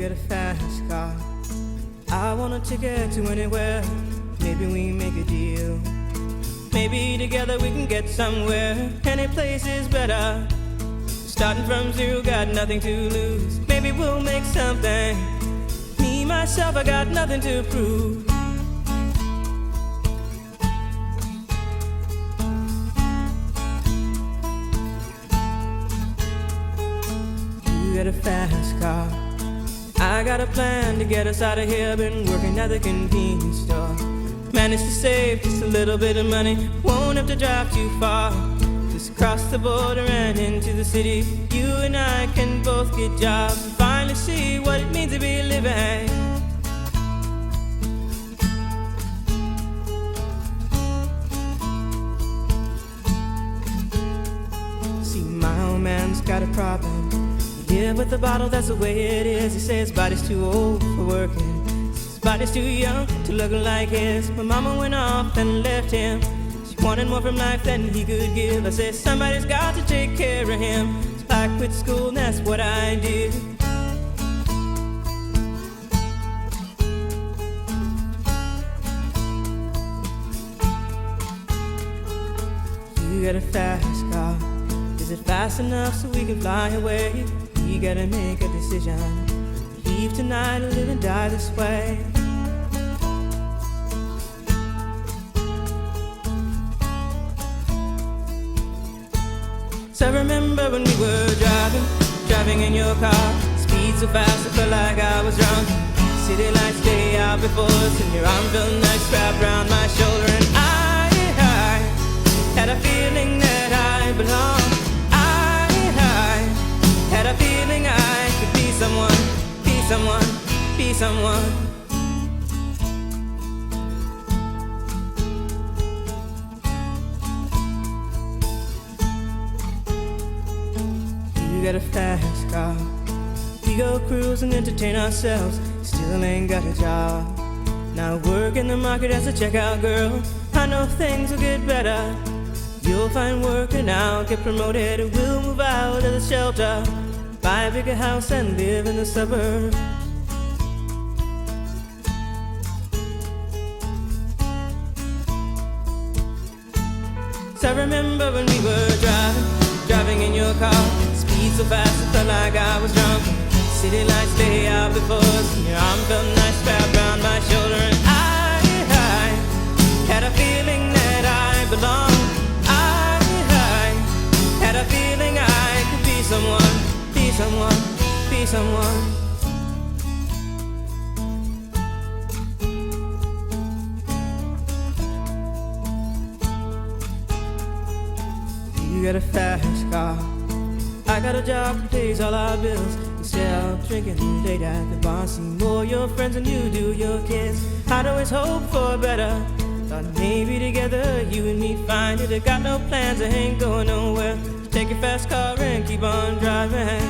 get a fast car. I want a ticket to anywhere. Maybe we make a deal. Maybe together we can get somewhere. Any place is better. Starting from zero, got nothing to lose. Maybe we'll make something. Me, myself, I got nothing to prove. You got a fast car. I got a plan to get us out of here. Been working at the convenience store. Managed to save just a little bit of money. Won't have to drive too far. Just cross the border and into the city. You and I can both get jobs and finally see what it means to be living. See, my old man's got a problem. Yeah, with the bottle, that's the way it is. He says his body's too old for working. His body's too young to look like his. My mama went off and left him. She wanted more from life than he could give. I said somebody's got to take care of him. So I quit school and that's what I did. You got a fast car. Is it fast enough so we can fly away? You gotta make a decision. Leave tonight or live and die this way. So I remember when we were driving in your car. Speed so fast I felt like I was drunk. City lights lay out before us, and your arm felt nice wrapped around my shoulder. And I had a feeling that I belonged. Had a feeling I could be someone, be someone, be someone. You got a fast car. We go cruise and entertain ourselves. Still ain't got a job. Now work in the market as a checkout girl. I know things will get better. You'll find work and I'll get promoted. We'll move out of the shelter, buy a bigger house and live in the suburbs. So I remember when we were driving in your car. Speed so fast it felt like I was drunk. City lights lay out before us, and your arm felt nice wrapped around my shoulder. And I had a feeling that I belonged. Had a feeling I could be someone, be someone, be someone. You got a fast car. I got a job that pays all our bills. Instead of drinking late at the bar, see more your friends than you do your kids. I'd always hope for better. Thought maybe together you and me find it. I got no plans, I ain't going nowhere. Take your fast car and keep on driving.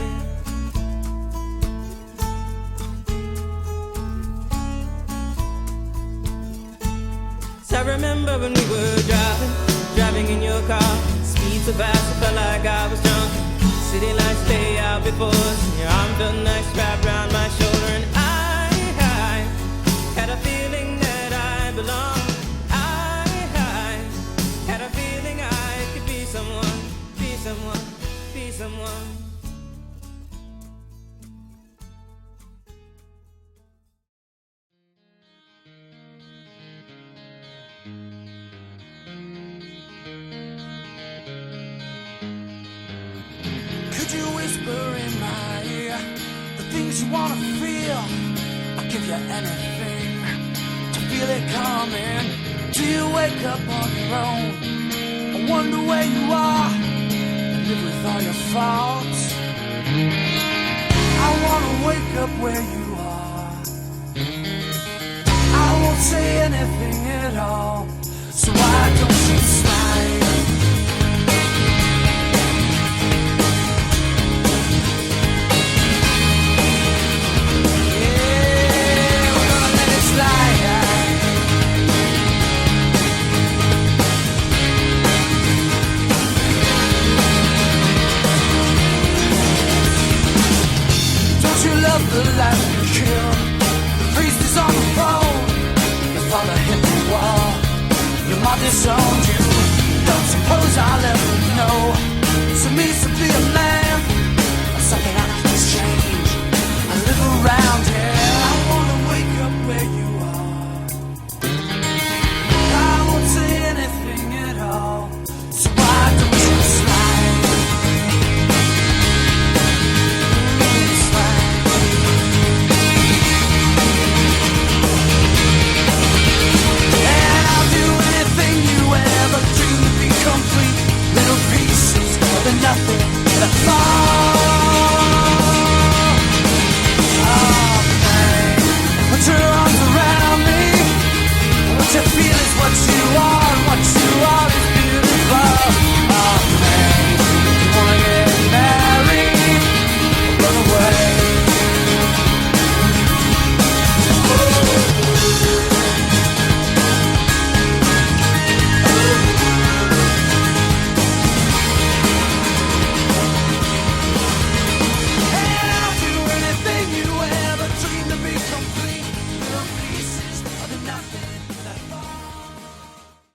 So I remember when we were driving in your car. Speed so fast I felt like I was drunk. City lights lay out before us, and your arm felt nice wrapped around my shoulder. And I had a feeling that I belonged. Had a feeling I could be someone, be someone, be someone. Could you whisper in my ear the things you wanna feel? I'll give you anything to feel it coming. Do you wake up on your own? I wonder where you are and live with all your faults. I wanna wake up where you are. I won't say anything at all, so why don't you slide? Yeah, we're gonna let it slide. Don't you love the life things I'll ever know. To me, to be a man, something I can change. I live around here. I wanna wake up where you are. I won't say anything at all. So why don't you slide? Slide. And I'll do anything you ever dreamed to be complete. Little pieces of the nothing that I fall. Oh, babe, put your arms around me. What you feel is what you are.